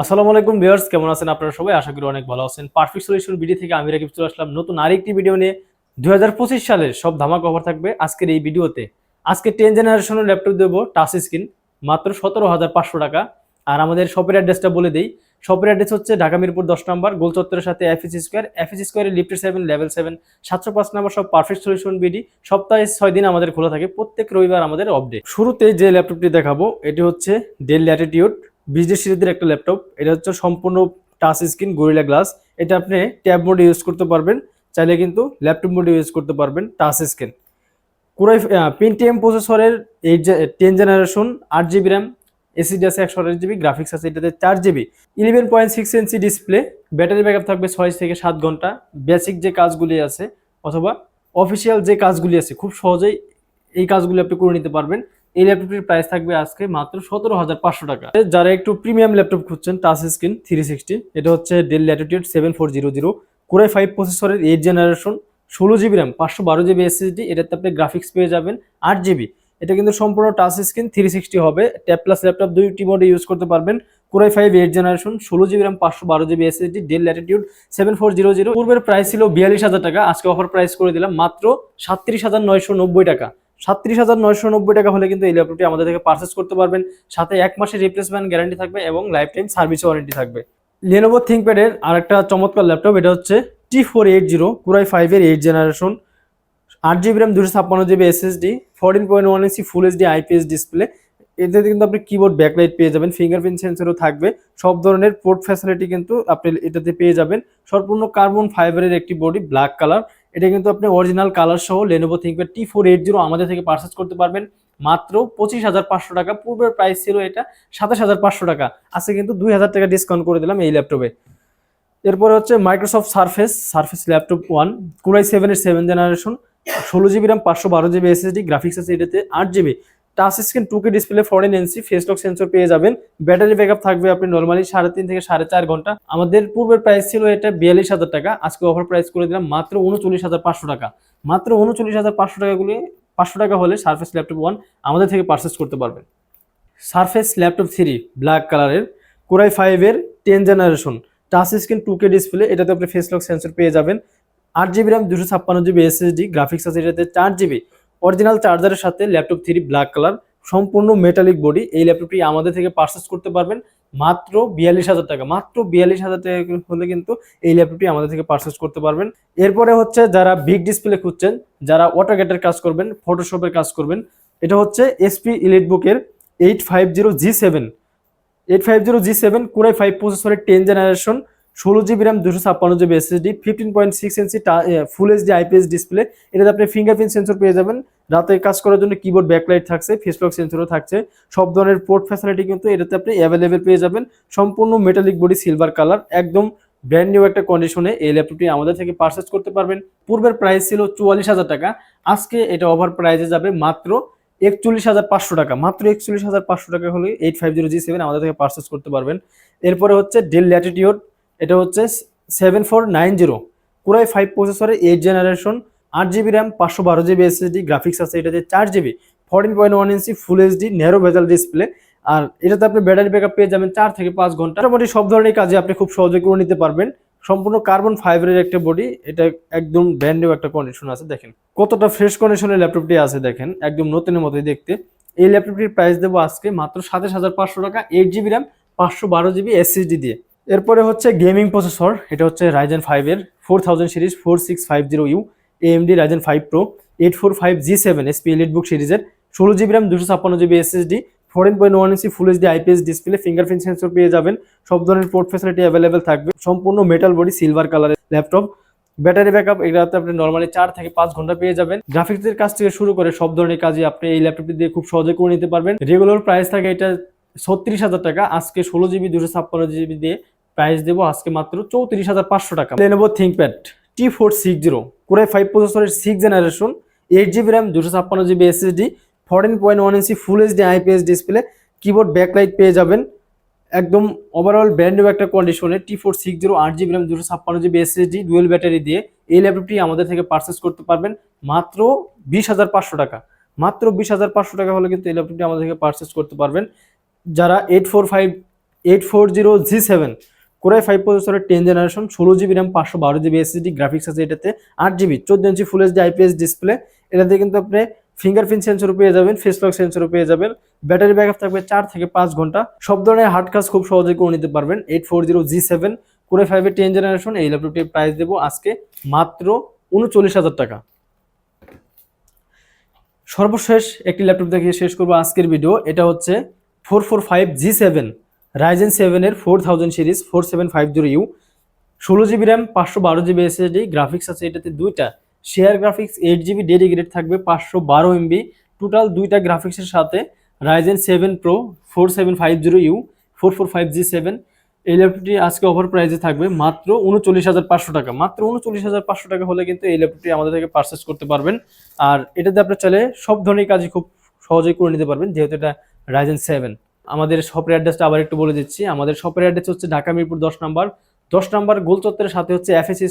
আসসালামু আলাইকুম ভিউয়ার্স, কেমন আছেন আপনারা সবাই? আশা করি অনেক ভালো আছেন। পারফেক্ট সলিউশন ভিডিও থেকে আমি রাকিব চলে আসলাম নতুন আরেকটি ভিডিও নিয়ে। 2025 সালের সব ধামাকা অফার থাকবে আজকের এই ভিডিওতে। আজকে 10 জেনারেশনের ল্যাপটপ দেবো টাচ স্ক্রিন মাত্র 17,500 টাকা। আর আমাদের শপের অ্যাড্রেসটা বলে দেই। শপের অ্যাড্রেস হচ্ছে ঢাকা মিরপুর 10 নম্বর গোল চত্বরের সাথে এফএসি স্কয়ার। এফএসি স্কয়ারে লিফটের 7 লেভেল 7 705 নম্বর সব পারফেক্ট সলিউশন বিডি। সপ্তাহে 6 দিন আমাদের খোলা থাকে, প্রত্যেক রবিবার আমাদের আপডেট। শুরুতে যে ল্যাপটপটি দেখাবো এটি হচ্ছে ডেল ল্যাটিটিউড 20 সিরিজের একটা ল্যাপটপ। এটা হচ্ছে সম্পূর্ণ টাচ স্ক্রিন গরিলা গ্লাস। এটা আপনি ট্যাব মোডে ইউজ করতে পারবেন, চাইলে কিন্তু ল্যাপটপ মোডে ইউজ করতে পারবেন। টাচ স্ক্রিন কোরাই পেন্টিএম প্রসেসরের 10 জেনারেশন, 8 জিবি র্যাম, এসএসডি আছে 128 জিবি, গ্রাফিক্স আছে এটাতে 4 GB, 11.6 inch display. Battery backup থাকবে 6 থেকে 7 ঘন্টা। বেসিক যে কাজগুলি আছে অথবা অফিসিয়াল যে কাজগুলি আছে খুব সহজেই এই কাজগুলি আপনি করে নিতে পারবেন। এই ল্যাপটপটির প্রাইস থাকবে আজকে মাত্র 17,500 টাকা। যারা একটু প্রিমিয়াম ল্যাপটপ খুঁজছেন টাচ স্ক্রিন 360, এটা হচ্ছে ডেল ল্যাটিটিউড 7400 কোরাই 5 প্রসেসরের 8 generation, 16 GB RAM, 512 GB SSD. এটাতে আপনি গ্রাফিক্স পেয়ে যাবেন 8 জিবি। এটা কিন্তু সম্পূর্ণ টাচ স্ক্রিন 360 হবে। ট্যাব প্লাস ল্যাপটপ দুইটি মোডে ইউজ করতে পারবেন। Core i 5 8 generation, 16 GB RAM, 512 GB SSD, del Latitude 7400। পূর্বের প্রাইস ছিল 42,000 টাকা, আজকে অফার প্রাইস করে দিলাম মাত্র 37,990 টাকা। 37,990 টাকা হলে কিন্তু এই ল্যাপটপটি আমাদের থেকে পারচেস করতে পারবেন। সাথে 1 মাসের রিপ্লেসমেন্ট গ্যারান্টি থাকবে এবং লাইফ টাইম সার্ভিস ওয়ারেন্টি থাকবে। Lenovo ThinkPad এর আরেকটা চমৎকার ল্যাপটপ, এটা হচ্ছে T480 কোরাই 5 এর 8 generation, 8 GB RAM, 256 GB SSD, 14.1 inch full HD IPS display. এটাতে কিন্তু আপনি কিবোর্ড ব্যাকলাইট পেয়ে যাবেন, ফিঙ্গারপ্রিন্ট সেন্সরও থাকবে, সব ধরনের পোর্ট ফ্যাসিলিটি কিন্তু আপনি এটাতে পেয়ে যাবেন। সম্পূর্ণ কার্বন ফাইবারের একটি বডি, ব্ল্যাক কালার। এটা কিন্তু আপনি অরিজিনাল কালার সহ Lenovo ThinkPad T480 আমাদের থেকে পারচেস করতে পারবেন মাত্র 25,500 টাকা। পূর্বের প্রাইস ছিল এটা 27,500 টাকা, আজকে কিন্তু 2,000 টাকা ডিসকাউন্ট করে দিলাম এই ল্যাপটপে। এরপরে হচ্ছে মাইক্রোসফট সারফেস ল্যাপটপ 1 কোরাই 7 এর 7 generation, 16 GB RAM, 512 GB SSD, graphics আছে এটাতে 8 GB, touch screen 2K display, 14 ইঞ্চি ফেস লক সেন্সর পেয়ে যাবেন। ব্যাটারি ব্যাকআপ থাকবে আপনি নরমালি 3.5 থেকে 4.5 ঘন্টা। আমাদের পূর্বের প্রাইস ছিল এটা 42,000 টাকা, আজকে অফার প্রাইস করে দিলাম মাত্র 39,500 টাকা। মাত্র 39,500 টাকা গুলি 500 টাকা হলে সারফেস ল্যাপটপ 1 আমাদের থেকে পারচেস করতে পারবেন। সারফেস ল্যাপটপ 3 ব্ল্যাক কালারের কোরাই 5 এর 10 generation, touch screen 2K display, এটাতে আপনি ফেস লক সেন্সর পেয়ে যাবেন। 8 GB RAM, 256 GB SSD, graphics আছে এটাতে 4 জিবি, অরিজিনাল চার্জারের সাথে ল্যাপটপ 3 ব্ল্যাক কালার, সম্পূর্ণ মেটালিক বডি। এই ল্যাপটপটি আমাদের থেকে পারচেস করতে পারবেন মাত্র 42,000 টাকা। মাত্র 42,000 টাকা হলে কিন্তু এই ল্যাপটপটি আমাদের থেকে পারচেস করতে পারবেন। এরপরে হচ্ছে যারা বিগ ডিসপ্লে খুঁজছেন, যারা অটোক্যাডের কাজ করবেন, ফটোশপের কাজ করবেন, এটা হচ্ছে এসপি ইলিটবুকের 850G7 850G7 কোরাই 5 প্রসেসরের 10 generation, 16 GB RAM, 256 GB SSD, 15.6 ইঞ্চি ফুল এইচডি আইপিএস ডিসপ্লে। এটাতে আপনি ফিঙ্গারপ্রিন্ট সেন্সর পেয়ে যাবেন। রাতে কাজ করার জন্য কিবোর্ড ব্যাকলাইট থাকছে, ফেস লক সেন্সরও থাকছে, সব ধরনের পোর্ট ফ্যাসিলিটি কিন্তু এটাতে আপনি অ্যাভেলেবেল পেয়ে যাবেন। সম্পূর্ণ মেটালিক বডি, সিলভার কালার, একদম ব্র্যান্ড নিউ একটা কন্ডিশনে এই ল্যাপটপটি আমাদের থেকে পারচেস করতে পারবেন। পূর্বের প্রাইস ছিল 44,000 টাকা, আজকে এটা ওভার প্রাইসে যাবে মাত্র 41,500 টাকা। মাত্র 41,500 টাকা হলে 850G7 আমাদের থেকে পারচেস করতে পারবেন। এরপরে হচ্ছে ডেল ল্যাটিটিউড, এটা হচ্ছে 7490 কোরাই 5 প্রসেসরে 8 generation, 8 GB RAM, 512 GB SSD, graphics আছে এটাতে 4 GB, 14.1 inch full HD narrow ভেজাল ডিসপ্লে। আর এটাতে আপনি ব্যাটারি ব্যাকআপ পেয়ে যাবেন 4 থেকে 5 ঘন্টা। মোটামুটি সব ধরনের কাজে আপনি খুব সহজে করে নিতে পারবেন। সম্পূর্ণ কার্বন ফাইবারের একটা বডি, এটা একদম ব্র্যান্ড নিউ একটা কন্ডিশন আছে। দেখেন কতটা ফ্রেশ কন্ডিশনের ল্যাপটপটি আছে, দেখেন একদম নতুনের মতোই দেখতে। এই ল্যাপটপটির প্রাইস দেবো আজকে মাত্র 27,500 টাকা, 8 জিবি র্যাম, 512 জিবি এসএসডি দিয়ে। এরপরে হচ্ছে গেমিং প্রসেসর, এটা হচ্ছে রাইজেন 5 এর 4000 series 4650U, AMD Ryzen 5 pro 845G7 HP EliteBook সিরিজের, 16 GB RAM, 256 GB SSD, 14.1 inch full HD IPS display, fingerprint sensor পেয়ে যাবেন। সব ধরনের পোর্ট ফ্যাসিলিটি অ্যাভেলেবেল থাকবে। সম্পূর্ণ মেটাল বডি, সিলভার কালারের ল্যাপটপ। ব্যাটারি ব্যাকআপ এটাতে আপনি নরমালি 4 থেকে 5 ঘন্টা পেয়ে যাবেন। গ্রাফিক্সের কাজ থেকে শুরু করে সব ধরনের কাজই আপনি এই ল্যাপটপটি দিয়ে খুব সহজে করে নিতে পারবেন। রেগুলার প্রাইস থাকে এটা 36,000 টাকা, আজকে 16 জিবি 256 জিবি দিয়ে প্রাইস দেবো আজকে মাত্র 34,500 টাকা। Lenovo ThinkPad T460 কোরাই 5 প্রসেসরের 6 generation, 8 GB RAM, 256 GB SSD, 14.1 inch full HD IPS display, keyboard backlight পেয়ে যাবেন। একদম ওভারঅল ব্র্যান্ড নিউ একটা কন্ডিশনে T460 8 GB RAM, 256 GB SSD, dual battery দিয়ে এই ল্যাপটপটি আমাদের থেকে পারচেস করতে পারবেন মাত্র 20,500 টাকা। মাত্র 20,500 টাকা হলে কিন্তু এই ল্যাপটপটি আমাদের থেকে পারচেস করতে পারবেন। যারা 840G7 কোরাই 5 প্রসেসরের 10 generation, 16GB RAM, 512GB SSD, graphics আছে এটাতে 8GB, 14 ইঞ্চি ফুল এইচডি আইপিএস ডিসপ্লে। এটাতে কিন্তু আপনি ফিঙ্গারপ্রিন্ট সেন্সরও পেয়ে যাবেন, ফেস লক সেন্সরও পেয়ে যাবেন। ব্যাটারি ব্যাকআপ থাকবে 4 থেকে 5 ঘন্টা। সব ধরনের হার্ড কাজ খুব সহজে করে নিতে পারবেন। 840G7 কোরাই 5 এর 10 জেনারেশন এই ল্যাপটপটির প্রাইস দেবো আজকে মাত্র 39,000 টাকা। সর্বশেষ একটি ল্যাপটপ দেখিয়ে শেষ করবো আজকের ভিডিও। এটা হচ্ছে 445G7 রাইজেন 7 এর 4000 series 4750U, 16GB RAM, 512GB SSD, graphics আছে এটাতে দুইটা শেয়ার গ্রাফিক্স 8GB ডেডিকেটেড থাকবে, 512 MB টোটাল দুইটা গ্রাফিক্সের সাথে রাইজেন 7 প্রো 4750U 445G7। এই ল্যাপটপটি আজকে অফার প্রাইসে থাকবে মাত্র 39,500 টাকা। মাত্র 39,500 টাকা হলে কিন্তু এই ল্যাপটপটি আমাদের থেকে পারচেস করতে পারবেন। আর এটাতে আপনার চাইলে সব ধরনের কাজই খুব সহজেই করে নিতে পারবেন, যেহেতু এটা রাইজেন 7। আমাদের শপের অ্যাড্রেসটা আবার একটু বলে দিচ্ছি। আমাদের শপের অ্যাড্রেস হচ্ছে ঢাকা মিরপুর 10 নম্বর গোল চত্বরের সাথে হচ্ছে এফএসসি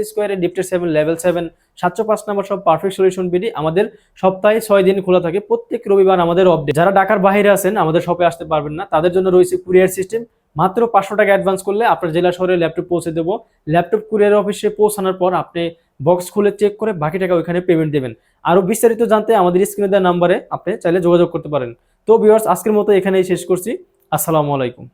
স্কোয়ারে লিফটের 7 লেভেল 7 705 নম্বর সব পারফেক্ট সলিউশন বিডি। আমাদের সপ্তাহে 6 দিন খোলা থাকে, প্রত্যেক রবিবার আমাদের আপডেট। যারা ঢাকার বাইরে আছেন আমাদের শপে আসতে পারবেন না, তাদের জন্য রয়েছে কুরিয়ার সিস্টেম। মাত্র 500 টাকা অ্যাডভান্স করলে আপনার জেলা শহরে ল্যাপটপ পৌঁছে দেবো। ল্যাপটপ কুরিয়ার অফিসে পৌঁছানোর পর আপনি বক্স খুলে চেক করে বাকি টাকা ওইখানে পেমেন্ট দেবেন। আরো বিস্তারিত জানতে আমাদের স্ক্রিনে দেওয়া নাম্বারে আপনি চাইলে যোগাযোগ করতে পারেন। তো ভিউয়ার্স, আজকের মতো এখানেই শেষ করছি। আসসালামু আলাইকুম।